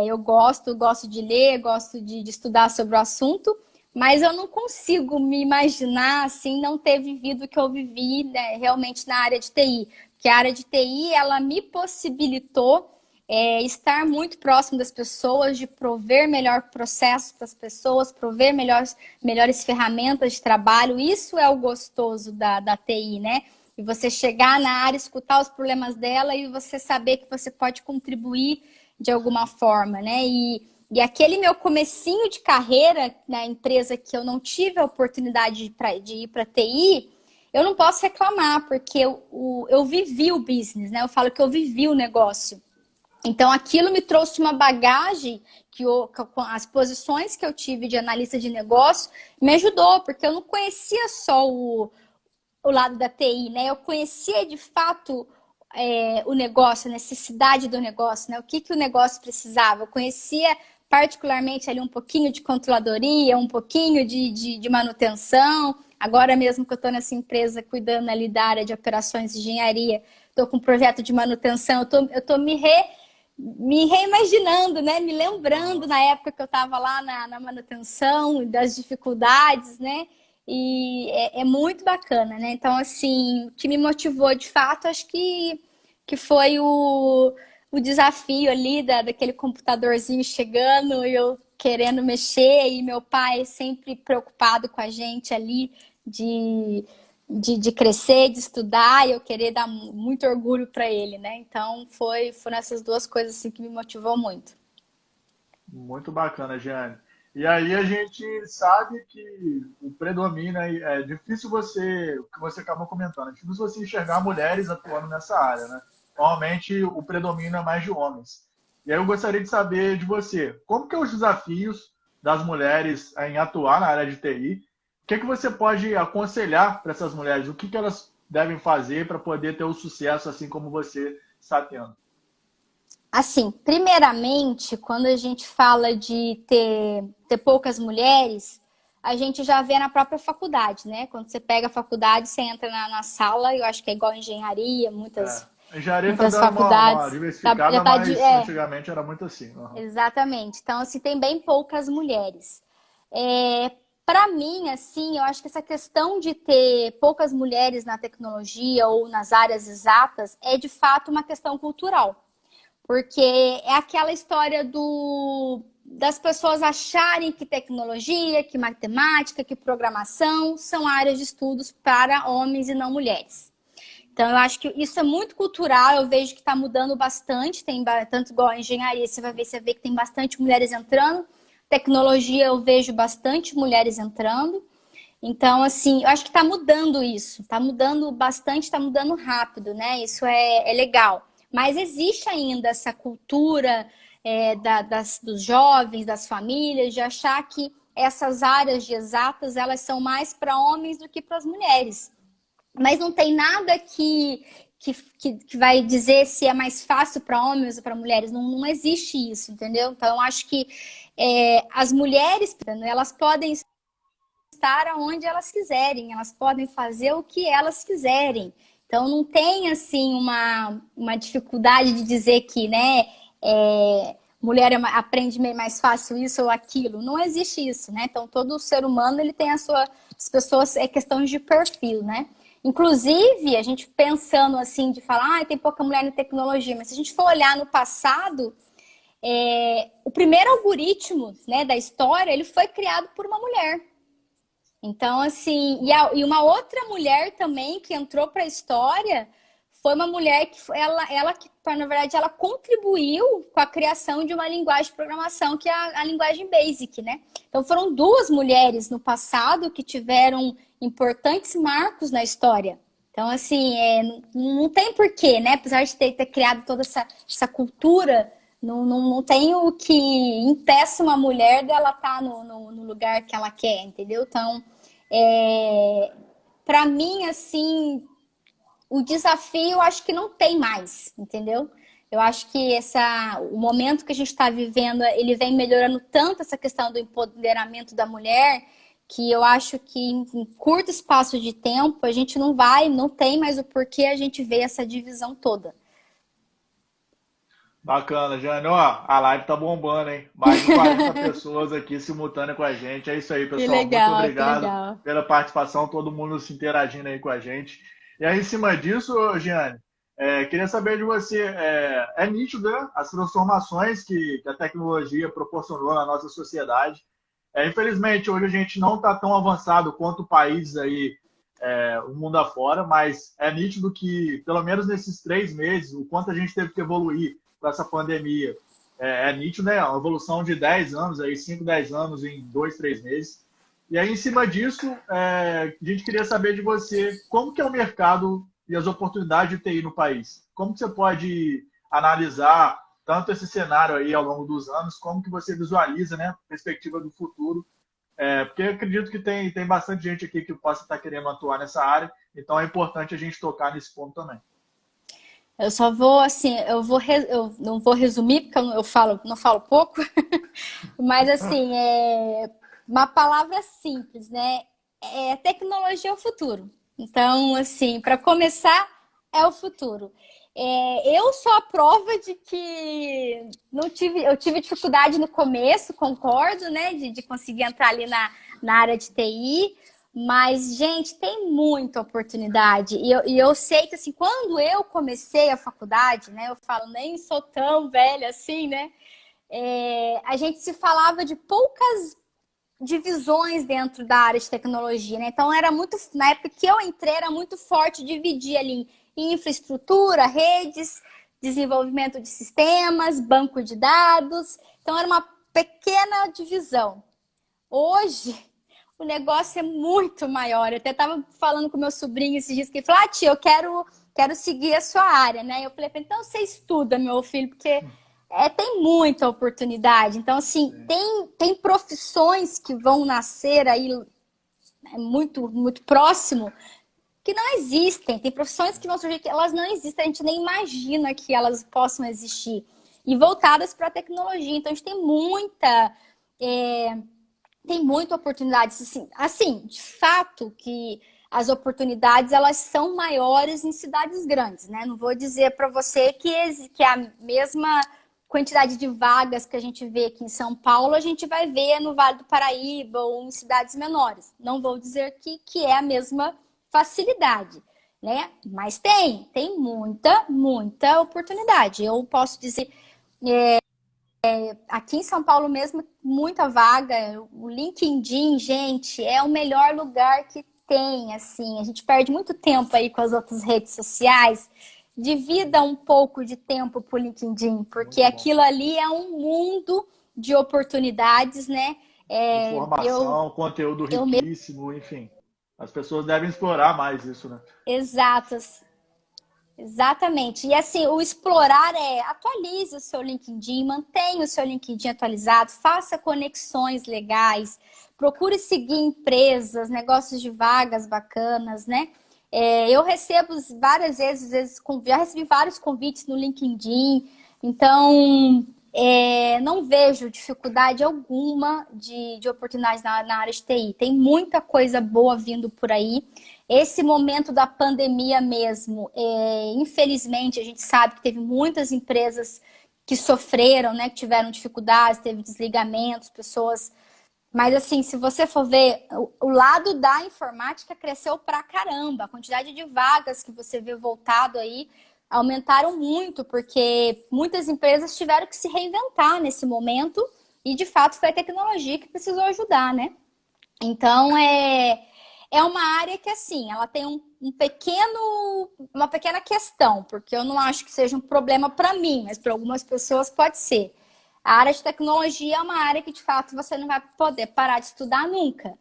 eu gosto de ler, gosto de estudar sobre o assunto, mas eu não consigo me imaginar, assim, não ter vivido o que eu vivi, né, realmente na área de TI. Porque a área de TI, ela me possibilitou estar muito próximo das pessoas, de prover melhor processo para as pessoas, prover melhores ferramentas de trabalho. Isso é o gostoso da TI, né? E você chegar na área, escutar os problemas dela e você saber que você pode contribuir de alguma forma, né? E aquele meu comecinho de carreira na empresa que eu não tive a oportunidade de ir para TI, eu não posso reclamar, porque eu vivi o business, né? Eu falo que eu vivi o negócio. Então, aquilo me trouxe uma bagagem com as posições que eu tive de analista de negócio me ajudou, porque eu não conhecia só o lado da TI, né? Eu conhecia de fato o negócio, a necessidade do negócio, né? O que o negócio precisava. Eu conhecia particularmente ali um pouquinho de controladoria, um pouquinho de manutenção. Agora mesmo que eu estou nessa empresa cuidando ali da área de operações de engenharia, estou com um projeto de manutenção, eu estou me reimaginando, né? Me lembrando na época que eu estava lá na manutenção, das dificuldades, né? E é muito bacana, né? Então, assim, o que me motivou de fato, acho que foi o desafio ali daquele computadorzinho chegando e eu querendo mexer, e meu pai sempre preocupado com a gente ali de crescer, de estudar, e eu querer dar muito orgulho para ele, né? Então, foram essas duas coisas assim, que me motivou muito. Muito bacana, Jeane. E aí a gente sabe que o predomínio é difícil o que você acabou comentando, é difícil você enxergar mulheres atuando nessa área, né? Normalmente o predomínio é mais de homens. E aí eu gostaria de saber de você, como que é os desafios das mulheres em atuar na área de TI? O que você pode aconselhar para essas mulheres? O que elas devem fazer para poder ter o sucesso assim como você está tendo? Assim, primeiramente, quando a gente fala de ter poucas mulheres, a gente já vê na própria faculdade, né? Quando você pega a faculdade, você entra na sala, eu acho que é igual a engenharia, A engenharia está muitas dando uma faculdades. diversificada, mas antigamente era muito assim. Uhum. Exatamente. Então, assim, tem bem poucas mulheres. Para mim, assim, eu acho que essa questão de ter poucas mulheres na tecnologia ou nas áreas exatas é, de fato, uma questão cultural. Porque é aquela história das pessoas acharem que tecnologia, que matemática, que programação são áreas de estudos para homens e não mulheres. Então, eu acho que isso é muito cultural, eu vejo que está mudando bastante, tanto igual a engenharia, você vê que tem bastante mulheres entrando, tecnologia eu vejo bastante mulheres entrando. Então, assim, eu acho que está mudando isso, está mudando bastante, está mudando rápido, né? Isso é legal. Mas existe ainda essa cultura dos jovens, das famílias, de achar que essas áreas de exatas, elas são mais para homens do que para as mulheres. Mas não tem nada que vai dizer se é mais fácil para homens ou para mulheres. Não existe isso, entendeu? Então, eu acho que as mulheres, elas podem estar onde elas quiserem, elas podem fazer o que elas quiserem. Então, não tem, assim, uma dificuldade de dizer que, né, mulher aprende mais fácil isso ou aquilo. Não existe isso, né? Então, todo ser humano, ele tem as pessoas, é questão de perfil, né? Inclusive, a gente pensando assim, de falar, tem pouca mulher na tecnologia, mas se a gente for olhar no passado, o primeiro algoritmo, né, da história, ele foi criado por uma mulher. Então, assim, e uma outra mulher também que entrou para a história foi uma mulher que ela que, na verdade, ela contribuiu com a criação de uma linguagem de programação, que é a linguagem Basic, né? Então, foram duas mulheres no passado que tiveram importantes marcos na história. Então, assim, não tem porquê, né? Apesar de ter criado toda essa cultura, não tem o que impeça uma mulher dela estar no lugar que ela quer, entendeu? Então, para mim, assim, o desafio, eu acho que não tem mais, entendeu? Eu acho que o momento que a gente está vivendo, ele vem melhorando tanto essa questão do empoderamento da mulher, que eu acho que em curto espaço de tempo, a gente não tem mais o porquê a gente ver essa divisão toda. Bacana, Jane. Ó, a live tá bombando, hein? Mais de 40 pessoas aqui simultânea com a gente. É isso aí, Que pessoal. Muito legal, que obrigado legal. pela participação, todo mundo se interagindo aí com a gente. E aí, em cima disso, Jeane, queria saber de você, é nítido, né, as transformações que a tecnologia proporcionou na nossa sociedade. Infelizmente, hoje a gente não está tão avançado quanto países aí, o mundo afora, mas é nítido que, pelo menos nesses 3 meses, o quanto a gente teve que evoluir com essa pandemia, é nítido, né? Uma evolução de 10 anos, aí, 5, 10 anos em 2, 3 meses. E aí, em cima disso, a gente queria saber de você como que é o mercado e as oportunidades de TI no país. Como que você pode analisar tanto esse cenário aí ao longo dos anos, como que você visualiza, né, a perspectiva do futuro? Porque eu acredito que tem bastante gente aqui que possa estar querendo atuar nessa área, então é importante a gente tocar nesse ponto também. Eu só vou, assim, eu não vou resumir, porque não falo pouco, mas, assim, uma palavra simples, né? Tecnologia é o futuro. Então, assim, para começar, é o futuro. Eu sou a prova de que eu tive dificuldade no começo, concordo, né? De conseguir entrar ali na área de TI. Mas, gente, tem muita oportunidade. E eu sei que, assim, quando eu comecei a faculdade, né? Eu falo, nem sou tão velha assim, né? A gente se falava de poucas divisões dentro da área de tecnologia, né? Então, na época que eu entrei, era muito forte dividir ali em infraestrutura, redes, desenvolvimento de sistemas, banco de dados. Então, era uma pequena divisão. Hoje, o negócio é muito maior. Eu até estava falando com meu sobrinho esses dias, que ele falou, tia, eu quero seguir a sua área, né? Eu falei, então você estuda, meu filho, porque tem muita oportunidade. Então, assim, tem profissões que vão nascer aí muito, muito próximo que não existem. Tem profissões que vão surgir que elas não existem, a gente nem imagina que elas possam existir. E voltadas para a tecnologia. Então, a gente tem muita oportunidade. Assim, de fato que as oportunidades elas são maiores em cidades grandes, né? Não vou dizer para você que a mesma quantidade de vagas que a gente vê aqui em São Paulo, a gente vai ver no Vale do Paraíba ou em cidades menores. Não vou dizer que é a mesma facilidade, né? Mas tem muita oportunidade. Eu posso dizer, aqui em São Paulo mesmo, muita vaga. O LinkedIn, gente, é o melhor lugar que tem, assim. A gente perde muito tempo aí com as outras redes sociais. Divida um pouco de tempo pro LinkedIn, porque aquilo ali é um mundo de oportunidades, né? Informação, conteúdo riquíssimo, enfim. As pessoas devem explorar mais isso, né? Exato. Exatamente. E assim, o explorar atualize o seu LinkedIn, mantenha o seu LinkedIn atualizado, faça conexões legais, procure seguir empresas, negócios de vagas bacanas, né? Eu recebo várias vezes, já recebi vários convites no LinkedIn, então não vejo dificuldade alguma de oportunidades na área de TI. Tem muita coisa boa vindo por aí. Esse momento da pandemia mesmo, infelizmente, a gente sabe que teve muitas empresas que sofreram, né, que tiveram dificuldades, teve desligamentos, pessoas. Mas assim, se você for ver, o lado da informática cresceu pra caramba. A quantidade de vagas que você vê voltado aí aumentaram muito, porque muitas empresas tiveram que se reinventar nesse momento e, de fato, foi a tecnologia que precisou ajudar, né? Então, é uma área que, assim, ela tem uma pequena questão, porque eu não acho que seja um problema para mim, mas para algumas pessoas pode ser. A área de tecnologia é uma área que, de fato, você não vai poder parar de estudar nunca.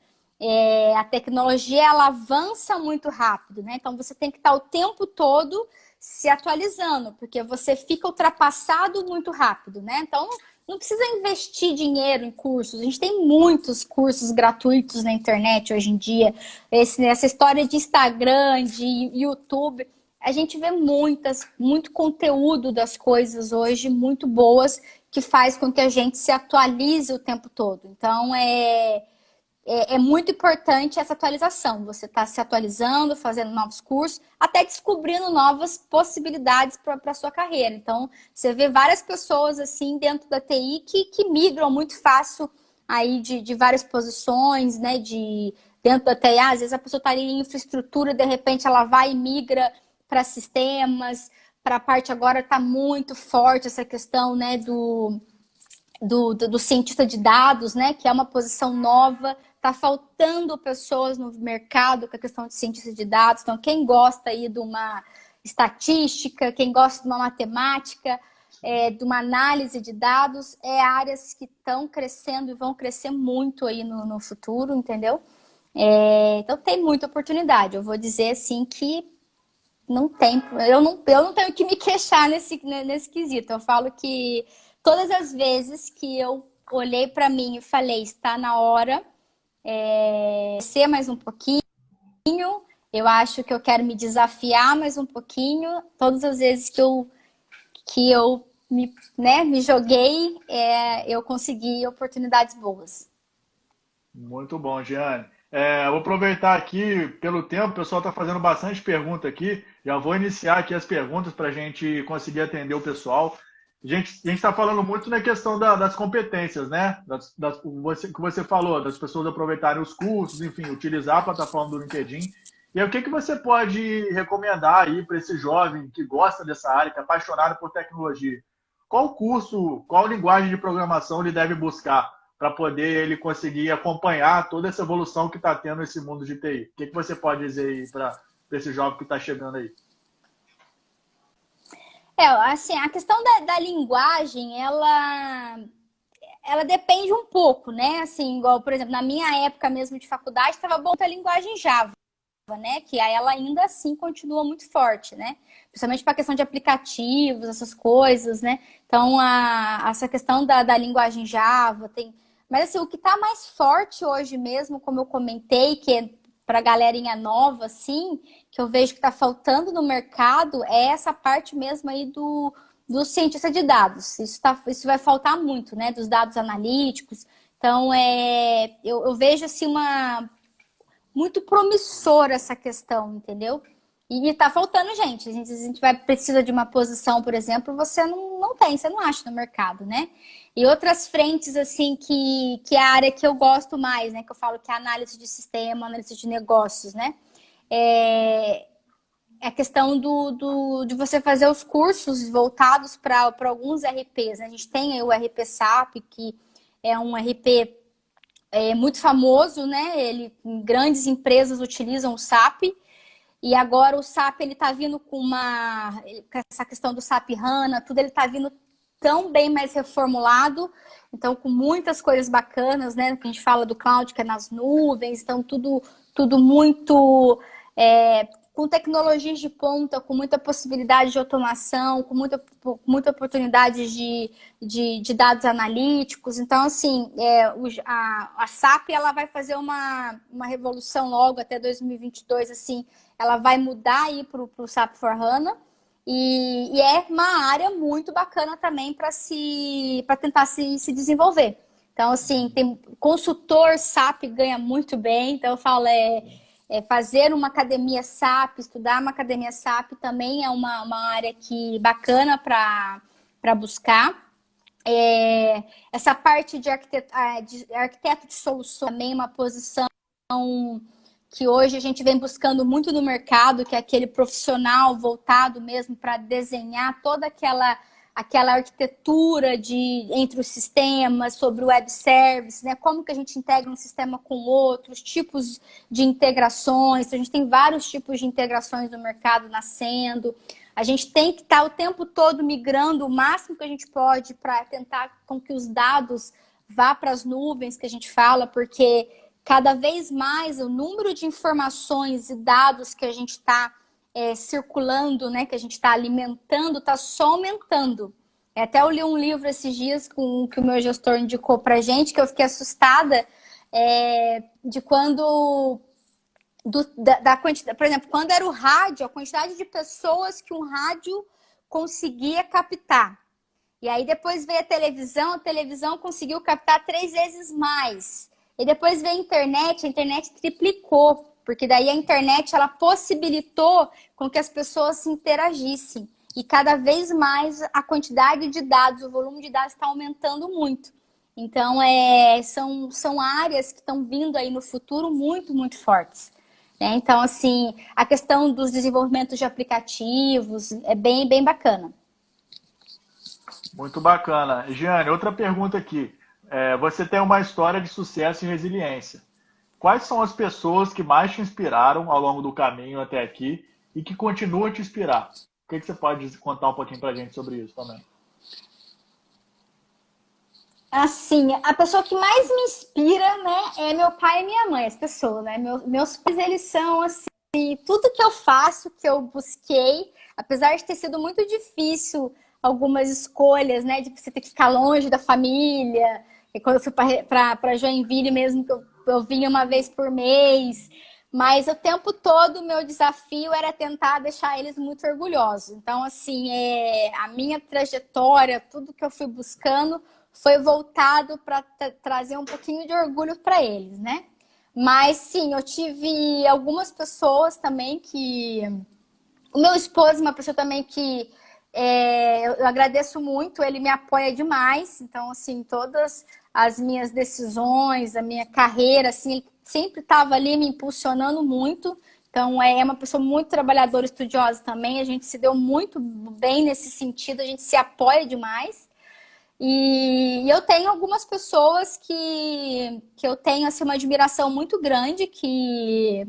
A tecnologia, ela avança muito rápido, né? Então, você tem que estar o tempo todo se atualizando, porque você fica ultrapassado muito rápido, né? Então, não precisa investir dinheiro em cursos. A gente tem muitos cursos gratuitos na internet hoje em dia. Essa história de Instagram, de YouTube, a gente vê muito conteúdo das coisas hoje, muito boas, que faz com que a gente se atualize o tempo todo. Então, é muito importante essa atualização. Você está se atualizando, fazendo novos cursos, até descobrindo novas possibilidades para a sua carreira. Então, você vê várias pessoas assim dentro da TI que migram muito fácil aí de várias posições, né? Dentro da TI, às vezes a pessoa está ali em infraestrutura, de repente ela vai e migra para sistemas. Para a parte agora está muito forte essa questão, né, do cientista de dados, né, que é uma posição nova. Está faltando pessoas no mercado com a questão de cientista de dados. Então, quem gosta aí de uma estatística, quem gosta de uma matemática, de uma análise de dados, áreas que estão crescendo e vão crescer muito aí no futuro, entendeu? Então, tem muita oportunidade. Eu vou dizer, assim, que não tem, eu não tenho que me queixar nesse quesito. Eu falo que todas as vezes que eu olhei para mim e falei, está na hora ser mais um pouquinho, eu acho que eu quero me desafiar mais um pouquinho. Todas as vezes que eu me joguei, eu consegui oportunidades boas. Muito bom, Giane. Eu vou aproveitar aqui pelo tempo, o pessoal está fazendo bastante pergunta aqui. Já vou iniciar aqui as perguntas para a gente conseguir atender o pessoal. A gente está falando muito na questão das competências, né? Que você falou, das pessoas aproveitarem os cursos, enfim, utilizar a plataforma do LinkedIn. E aí, o que você pode recomendar aí para esse jovem que gosta dessa área, que é apaixonado por tecnologia? Qual curso, qual linguagem de programação ele deve buscar para poder ele conseguir acompanhar toda essa evolução que está tendo nesse mundo de TI? O que você pode dizer aí para esse jovem que está chegando aí? Assim, a questão da linguagem, ela depende um pouco, né? Assim, igual, por exemplo, na minha época mesmo de faculdade, estava bom a linguagem Java, né? Que aí ela ainda assim continua muito forte, né? Principalmente para a questão de aplicativos, essas coisas, né? Então, essa questão da linguagem Java tem... Mas assim, o que está mais forte hoje mesmo, como eu comentei, que é para a galerinha nova, assim, que eu vejo que está faltando no mercado, é essa parte mesmo aí do cientista de dados. Isso vai faltar muito, né? Dos dados analíticos. Então, eu vejo assim muito promissora essa questão, entendeu? E tá faltando gente. A gente precisa de uma posição, por exemplo, você não tem, você não acha no mercado, né? E outras frentes, assim, que é a área que eu gosto mais, né? Que eu falo que é análise de sistema, análise de negócios, né? É a questão de você fazer os cursos voltados para alguns RPs, né? A gente tem aí o RP SAP, que é um RP muito famoso, né? Grandes empresas utilizam o SAP. E agora o SAP, ele tá vindo com essa questão do SAP HANA, tudo ele tá vindo tão bem mais reformulado, então com muitas coisas bacanas, né? Que a gente fala do cloud, que é nas nuvens, então tudo muito com tecnologias de ponta, com muita possibilidade de automação, com muita oportunidade de dados analíticos. Então, assim, a SAP ela vai fazer uma revolução logo até 2022, assim, ela vai mudar aí para o SAP S/4HANA e é uma área muito bacana também para tentar se desenvolver. Então, assim, tem consultor SAP ganha muito bem. Então, eu falo, fazer uma academia SAP, estudar uma academia SAP também é uma área bacana para buscar. Essa parte de arquiteto de solução também é uma posição que hoje a gente vem buscando muito no mercado, que é aquele profissional voltado mesmo para desenhar toda aquela arquitetura entre os sistemas, sobre o web service, né? Como que a gente integra um sistema com outros, tipos de integrações. A gente tem vários tipos de integrações no mercado nascendo. A gente tem que estar o tempo todo migrando o máximo que a gente pode para tentar com que os dados vá para as nuvens, que a gente fala, porque cada vez mais o número de informações e dados que a gente está circulando, né, que a gente está alimentando, está só aumentando. Até eu li um livro esses dias que o meu gestor indicou para a gente, que eu fiquei assustada de quando... da quantidade, por exemplo, quando era o rádio, a quantidade de pessoas que um rádio conseguia captar. E aí depois veio a televisão conseguiu captar 3 vezes mais. E depois veio a internet triplicou, porque daí a internet ela possibilitou com que as pessoas se interagissem. E cada vez mais a quantidade de dados, o volume de dados está aumentando muito. Então, são áreas que estão vindo aí no futuro muito, muito fortes. Então, assim, a questão dos desenvolvimentos de aplicativos é bem, bem bacana. Muito bacana. Giane, outra pergunta aqui. Você tem uma história de sucesso e resiliência. Quais são as pessoas que mais te inspiraram ao longo do caminho até aqui e que continuam a te inspirar? O que você pode contar um pouquinho pra gente sobre isso também? Assim, a pessoa que mais me inspira, né, é meu pai e minha mãe, as pessoas, né? Meus pais, eles são, assim, tudo que eu faço, que eu busquei, apesar de ter sido muito difícil algumas escolhas, né, de você ter que ficar longe da família. E quando eu fui para Joinville mesmo, que eu vinha uma vez por mês, mas o tempo todo o meu desafio era tentar deixar eles muito orgulhosos. Então, assim, a minha trajetória, tudo que eu fui buscando foi voltado para trazer um pouquinho de orgulho para eles, né? Mas, sim, eu tive algumas pessoas também que... O meu esposo é uma pessoa também que eu agradeço muito, ele me apoia demais. Então, assim, todas as minhas decisões, a minha carreira, assim, ele sempre estava ali me impulsionando muito. Então, é uma pessoa muito trabalhadora, estudiosa também. A gente se deu muito bem nesse sentido, a gente se apoia demais. E eu tenho algumas pessoas que eu tenho assim, uma admiração muito grande, que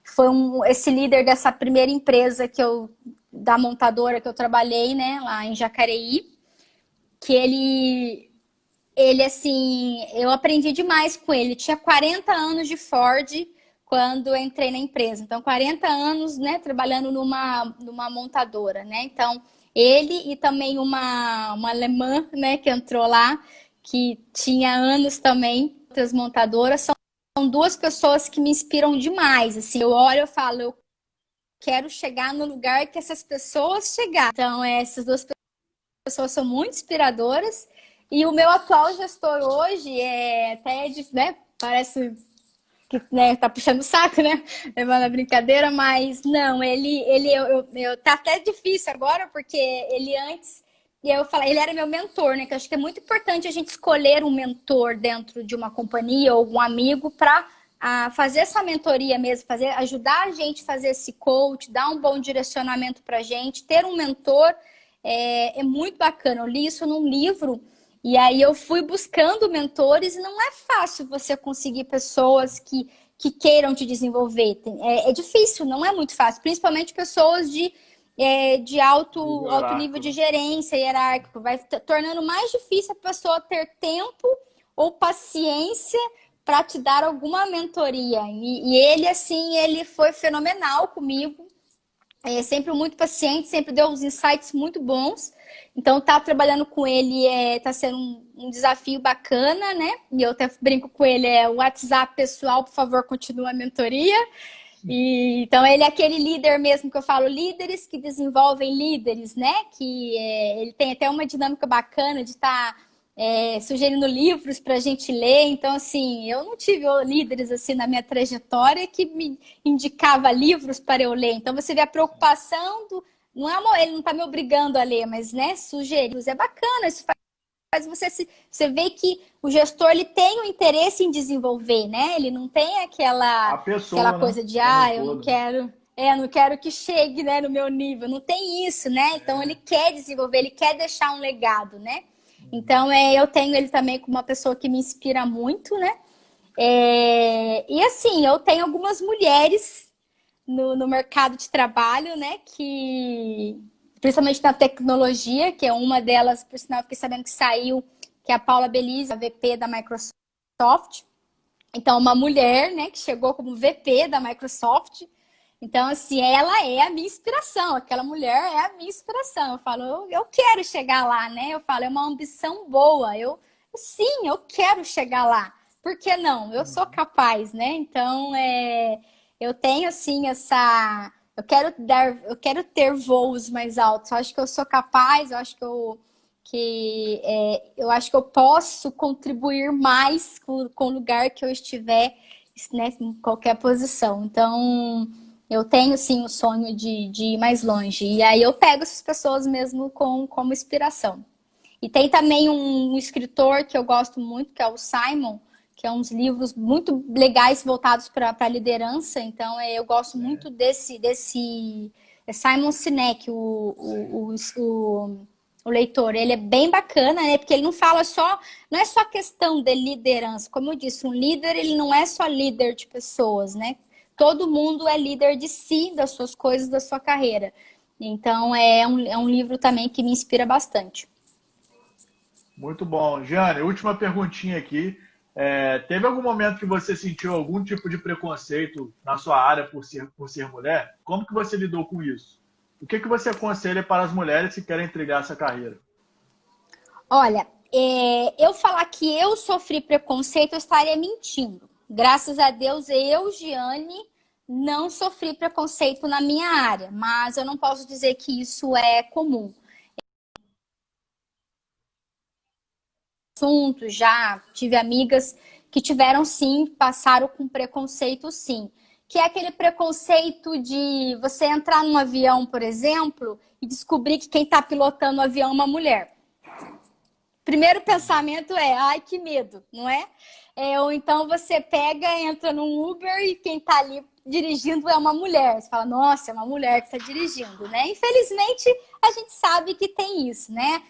foi esse líder dessa primeira empresa da montadora que eu trabalhei, né, lá em Jacareí, que ele assim, eu aprendi demais com ele. Tinha 40 anos de Ford quando eu entrei na empresa. Então, 40 anos, né, trabalhando numa montadora, né? Então, ele e também uma alemã, né, que entrou lá, que tinha anos também, outras montadoras. São 2 pessoas que me inspiram demais. Assim, eu olho e falo, eu quero chegar no lugar que essas pessoas chegaram. Então, essas 2 pessoas são muito inspiradoras. E o meu atual gestor hoje né, parece que, né, tá puxando o saco, né? Levando a brincadeira, mas não, tá até difícil agora, porque ele antes, eu falei, ele era meu mentor, né? Que eu acho que é muito importante a gente escolher um mentor dentro de uma companhia ou um amigo para fazer essa mentoria mesmo, ajudar a gente a fazer esse coach, dar um bom direcionamento pra gente, ter um mentor é muito bacana. Eu li isso num livro. E aí eu fui buscando mentores e não é fácil você conseguir pessoas que queiram te desenvolver. É difícil, não é muito fácil. Principalmente pessoas de alto nível de gerência hierárquico. Vai tornando mais difícil a pessoa ter tempo ou paciência para te dar alguma mentoria. E ele, assim, ele foi fenomenal comigo. Sempre muito paciente, sempre deu uns insights muito bons. Então, tá trabalhando com ele tá sendo um desafio bacana, né? E eu até brinco com ele, o WhatsApp pessoal, por favor, continua a mentoria. Então, ele é aquele líder mesmo que eu falo, líderes que desenvolvem líderes, né? Que ele tem até uma dinâmica bacana de estar sugerindo livros para a gente ler. Então, assim, eu não tive líderes assim na minha trajetória que me indicava livros para eu ler. Então, você vê a preocupação do... ele não está me obrigando a ler, mas, né, sugerir. É bacana, isso faz você ver que o gestor ele tem o interesse em desenvolver, né? Ele não tem aquela coisa de, eu não quero... não quero que chegue, né, no meu nível. Não tem isso, né? Então, ele quer desenvolver, ele quer deixar um legado, né? Então, eu tenho ele também como uma pessoa que me inspira muito, né? E assim, eu tenho algumas mulheres no mercado de trabalho, né? Que, principalmente na tecnologia, que é uma delas, por sinal, fiquei sabendo que saiu, que é a Paula Belize, a VP da Microsoft. Então, uma mulher, né, que chegou como VP da Microsoft. Então, assim, ela é a minha inspiração, aquela mulher é a minha inspiração. Eu falo, eu quero chegar lá, né? Eu falo, é uma ambição boa. Sim, eu quero chegar lá. Por que não? Eu sou capaz, né? Então, eu tenho, assim, eu quero ter voos mais altos. Eu acho que eu sou capaz, eu acho eu acho que eu posso contribuir mais com o lugar que eu estiver, né, em qualquer posição. Então, eu tenho, sim, o sonho de ir mais longe. E aí eu pego essas pessoas mesmo como inspiração. E tem também um escritor que eu gosto muito, que é o Simon, que é uns livros muito legais voltados para a liderança. Então, eu gosto muito desse Simon Sinek, o leitor. Ele é bem bacana, né? Porque ele não fala não é só questão de liderança. Como eu disse, um líder, ele não é só líder de pessoas, né? Todo mundo é líder de si, das suas coisas, da sua carreira. Então, é um livro também que me inspira bastante. Muito bom. Jane, última perguntinha aqui. Teve algum momento que você sentiu algum tipo de preconceito na sua área por ser mulher? Como que você lidou com isso? O que você aconselha para as mulheres que querem trilhar essa carreira? Olha, eu falar que eu sofri preconceito, eu estaria mentindo. Graças a Deus, eu, Giane, não sofri preconceito na minha área, mas eu não posso dizer que isso é comum. Já tive amigas que tiveram, sim, passaram com preconceito, sim. Que é aquele preconceito de você entrar num avião, por exemplo, e descobrir que quem está pilotando o avião é uma mulher. Primeiro pensamento ai, que medo, não é? Ou então você entra num Uber e quem tá ali dirigindo é uma mulher. Você fala, nossa, é uma mulher que está dirigindo, né? Infelizmente, a gente sabe que tem isso, né?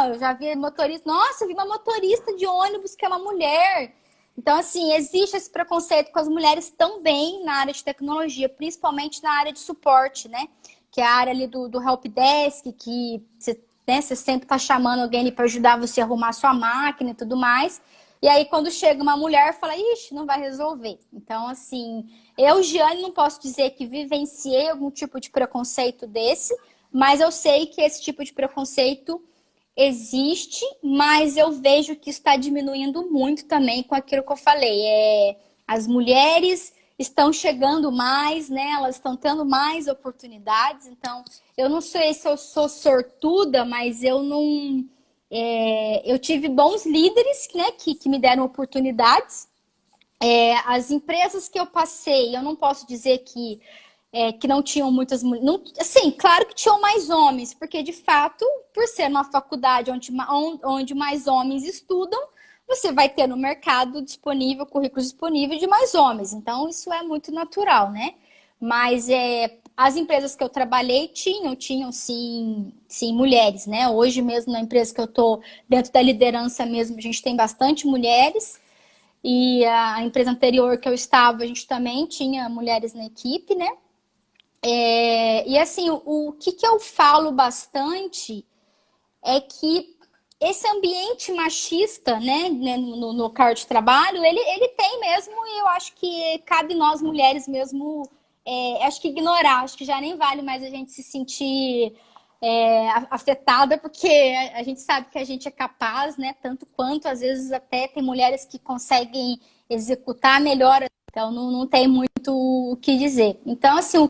Eu já vi motorista, nossa, eu vi uma motorista de ônibus que é uma mulher. Então, assim, existe esse preconceito com as mulheres também na área de tecnologia, principalmente na área de suporte, né? Que é a área ali do helpdesk, que você sempre está chamando alguém para ajudar você a arrumar sua máquina e tudo mais. E aí, quando chega uma mulher, fala, ixi, não vai resolver. Então, assim, eu, Giane, não posso dizer que vivenciei algum tipo de preconceito desse, mas eu sei que esse tipo de preconceito existe, mas eu vejo que está diminuindo muito também com aquilo que eu falei. As mulheres estão chegando mais, né? Elas estão tendo mais oportunidades. Então, eu não sei se eu sou sortuda, mas eu não... eu tive bons líderes, né, que me deram oportunidades. As empresas que eu passei, eu não posso dizer que não tinham muitas mulheres. Assim, claro que tinham mais homens, porque de fato, por ser uma faculdade onde mais homens estudam, você vai ter no mercado disponível, currículos disponíveis de mais homens. Então, isso é muito natural, né? Mas as empresas que eu trabalhei tinham sim mulheres, né? Hoje mesmo, na empresa que eu estou, dentro da liderança mesmo, a gente tem bastante mulheres. E a empresa anterior que eu estava, a gente também tinha mulheres na equipe, né? E assim, o que eu falo bastante é que esse ambiente machista, né, no local de trabalho, ele tem mesmo, e eu acho que cabe nós mulheres mesmo, acho que ignorar, acho que já nem vale mais a gente se sentir afetada, porque a gente sabe que a gente é capaz, né, tanto quanto, às vezes até tem mulheres que conseguem executar melhor, então não tem muito o que dizer. Então, assim, o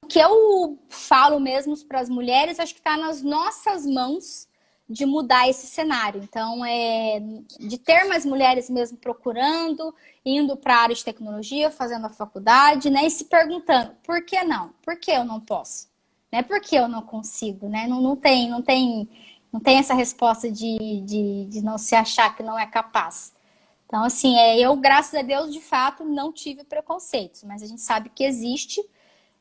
que eu falo mesmo para as mulheres, acho que está nas nossas mãos de mudar esse cenário. Então, de ter mais mulheres mesmo procurando, indo para a área de tecnologia, fazendo a faculdade, né? E se perguntando, por que não? Por que eu não posso? Né? Por que eu não consigo? Né? Não tem essa resposta de não se achar que não é capaz. Então, assim, eu, graças a Deus, de fato, não tive preconceitos, mas a gente sabe que existe.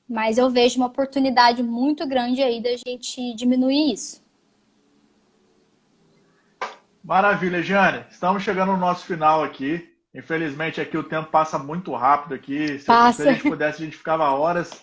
Mas eu vejo uma oportunidade muito grande aí da gente diminuir isso. Maravilha, Jane. Estamos chegando no nosso final aqui. Infelizmente, aqui o tempo passa muito rápido aqui. Se a gente pudesse, a gente ficava horas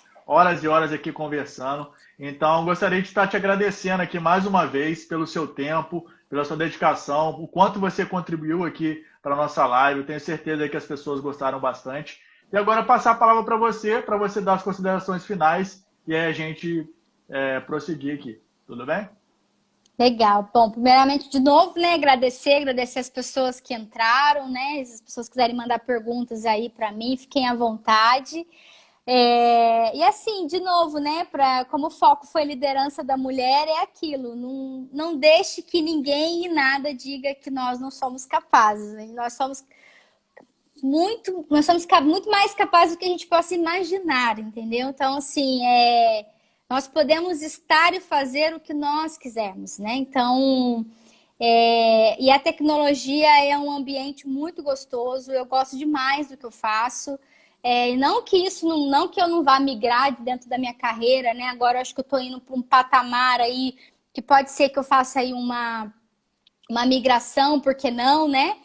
e horas aqui conversando. Então, gostaria de estar te agradecendo aqui mais uma vez pelo seu tempo, pela sua dedicação, o quanto você contribuiu aqui para a nossa live. Eu tenho certeza que as pessoas gostaram bastante. E agora passar a palavra para você dar as considerações finais e aí a gente prosseguir aqui. Tudo bem? Legal. Bom, primeiramente, de novo, né, agradecer as pessoas que entraram, né? Se as pessoas quiserem mandar perguntas aí para mim, fiquem à vontade. E assim, de novo, né, como o foco foi liderança da mulher, é aquilo. Não deixe que ninguém e nada diga que nós não somos capazes. Né? Nós somos muito mais capazes do que a gente possa imaginar, entendeu? Então, assim, nós podemos estar e fazer o que nós quisermos, né? Então, e a tecnologia é um ambiente muito gostoso, eu gosto demais do que eu faço. Não que eu não vá migrar dentro da minha carreira, né? Agora eu acho que eu estou indo para um patamar aí que pode ser que eu faça aí uma migração, por que não, né?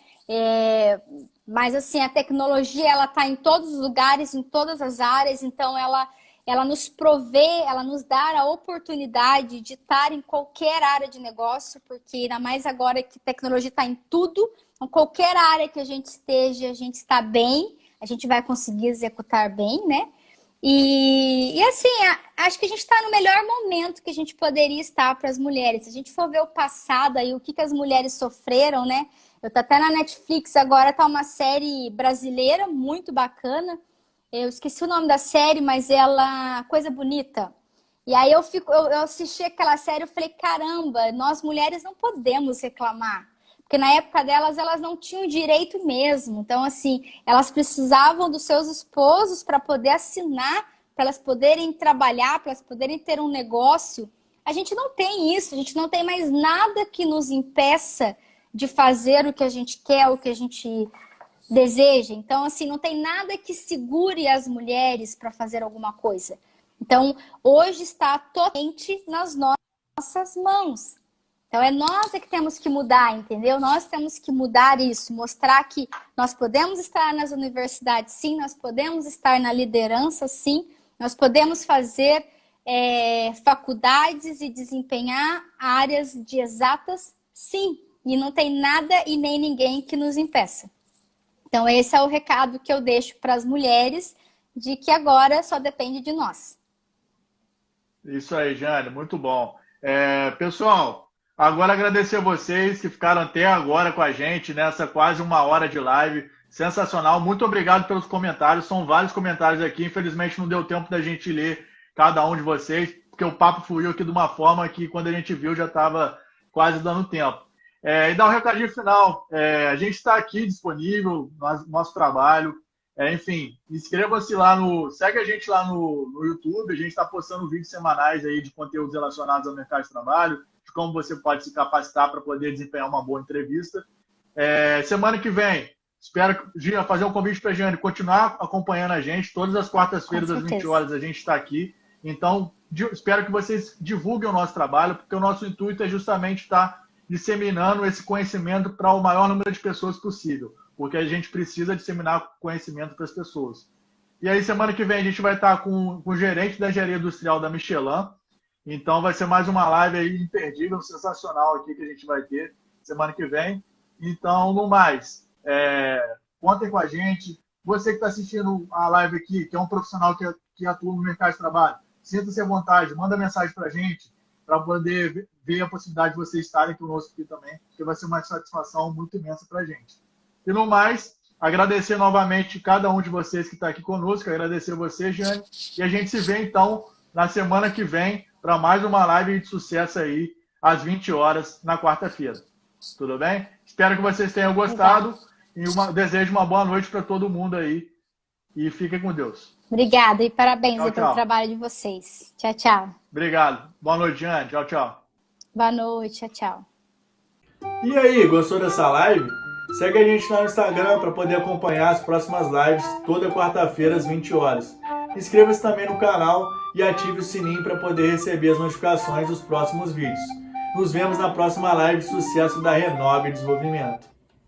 Mas assim, a tecnologia ela está em todos os lugares, em todas as áreas, então ela nos provê, ela nos dá a oportunidade de estar em qualquer área de negócio, porque ainda mais agora que a tecnologia está em tudo, em qualquer área que a gente esteja, a gente está bem, a gente vai conseguir executar bem, né? E assim, acho que a gente está no melhor momento que a gente poderia estar para as mulheres. Se a gente for ver o passado aí, o que as mulheres sofreram, né? Eu tô até na Netflix agora, tá uma série brasileira muito bacana. Eu esqueci o nome da série, mas Coisa Bonita. E aí eu assisti aquela série, eu falei, caramba, nós mulheres não podemos reclamar. Porque na época delas, elas não tinham direito mesmo. Então, assim, elas precisavam dos seus esposos para poder assinar, para elas poderem trabalhar, para elas poderem ter um negócio. A gente não tem isso, a gente não tem mais nada que nos impeça de fazer o que a gente quer, o que a gente deseja. Então, assim, não tem nada que segure as mulheres para fazer alguma coisa. Então, hoje está totalmente nas nossas mãos. Então, nós que temos que mudar, entendeu? Nós temos que mudar isso, mostrar que nós podemos estar nas universidades, sim, nós podemos estar na liderança, sim, nós podemos fazer faculdades e desempenhar áreas de exatas, sim. E não tem nada e nem ninguém que nos impeça. Então, esse é o recado que eu deixo para as mulheres, de que agora só depende de nós. Isso aí, Jane, muito bom. Pessoal, agora agradecer a vocês que ficaram até agora com a gente nessa quase uma hora de live. Sensacional. Muito obrigado pelos comentários. São vários comentários aqui. Infelizmente, não deu tempo da gente ler cada um de vocês, porque o papo fluiu aqui de uma forma que, quando a gente viu, já estava quase dando tempo. E dar um recadinho final. A gente está aqui disponível no nosso trabalho. Enfim, inscreva-se lá segue a gente lá no YouTube. A gente está postando vídeos semanais aí de conteúdos relacionados ao mercado de trabalho, de como você pode se capacitar para poder desempenhar uma boa entrevista. Semana que vem, espero fazer um convite para a Jane continuar acompanhando a gente. Todas as quartas-feiras, às 20 horas, a gente está aqui. Então, espero que vocês divulguem o nosso trabalho, porque o nosso intuito é justamente estar disseminando esse conhecimento para o maior número de pessoas possível, porque a gente precisa disseminar conhecimento para as pessoas. E aí, semana que vem, a gente vai estar com o gerente da engenharia industrial da Michelin. Então vai ser mais uma live aí imperdível, sensacional aqui que a gente vai ter semana que vem. Então, no mais, contem com a gente. Você que está assistindo a live aqui, que é um profissional que atua no mercado de trabalho, sinta-se à vontade, manda mensagem para a gente, para poder ver a possibilidade de vocês estarem conosco aqui também, que vai ser uma satisfação muito imensa para a gente. E no mais, agradecer novamente cada um de vocês que está aqui conosco, agradecer você, Jane, e a gente se vê então na semana que vem para mais uma live de sucesso aí, às 20 horas, na quarta-feira. Tudo bem? Espero que vocês tenham gostado e desejo uma boa noite para todo mundo aí. E fiquem com Deus. Obrigada e parabéns Tchau, pelo tchau. trabalho de vocês. Tchau, tchau. Obrigado. Boa noite, Jane. Tchau, tchau. Boa noite, tchau, tchau. E aí, gostou dessa live? Segue a gente lá no Instagram para poder acompanhar as próximas lives toda quarta-feira às 20 horas. Inscreva-se também no canal e ative o sininho para poder receber as notificações dos próximos vídeos. Nos vemos na próxima live de sucesso da Renove Desenvolvimento.